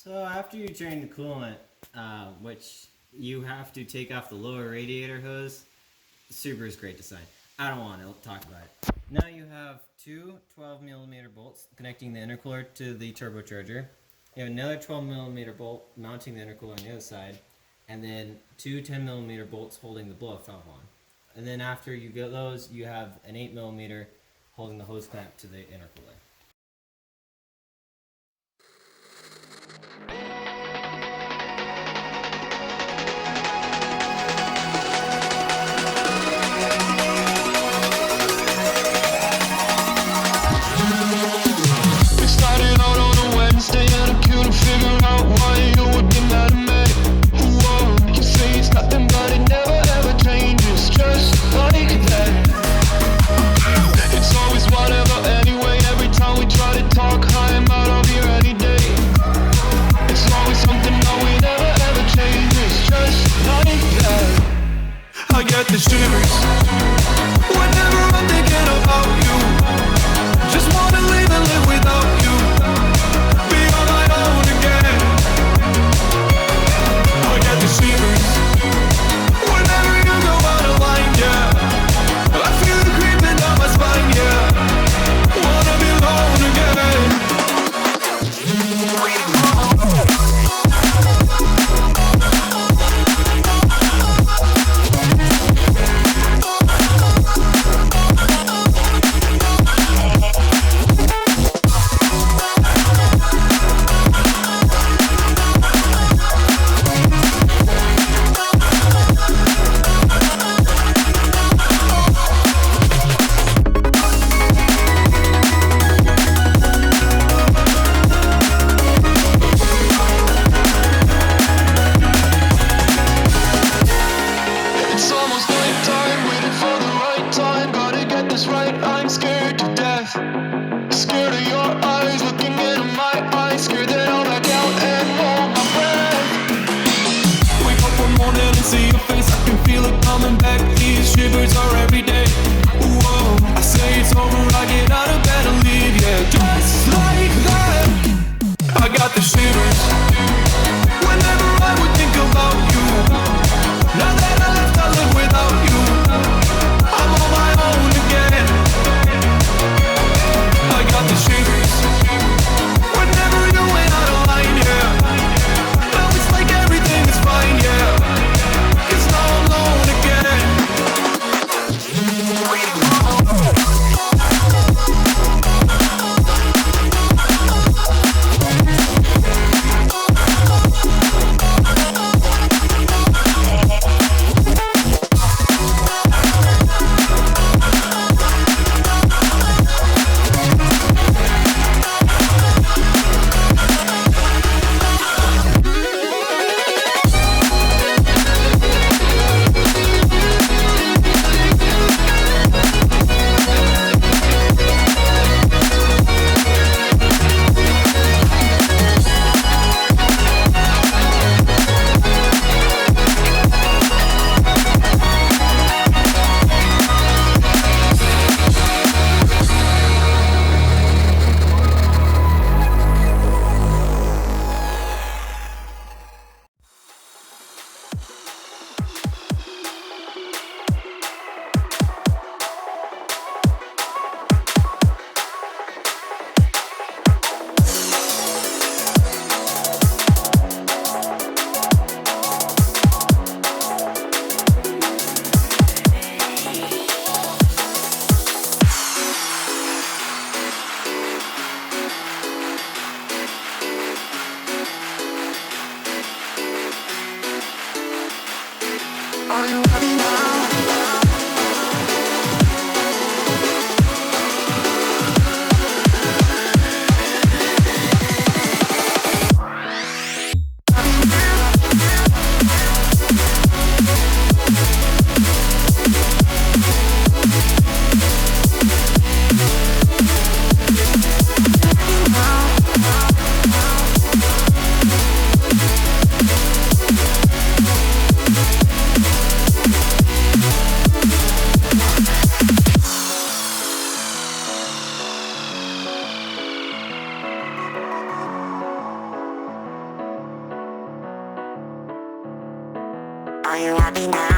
So after you drain the coolant, which you have to take off the lower radiator hose, Subaru's great design. I don't want to talk about it. Now you have two 12mm bolts connecting the intercooler to the turbocharger. You have another 12mm bolt mounting the intercooler on the other side, and then two 10mm bolts holding the blow-off valve on. And then after you get those, you have an 8mm holding the hose clamp to the intercooler. The shivers whenever I'm thinking about you. Just wanna leave and live without you. Be on my own again. I get the shivers whenever you go out of line, yeah. I feel it creeping down my spine, yeah. Wanna be alone again. Are you happy now?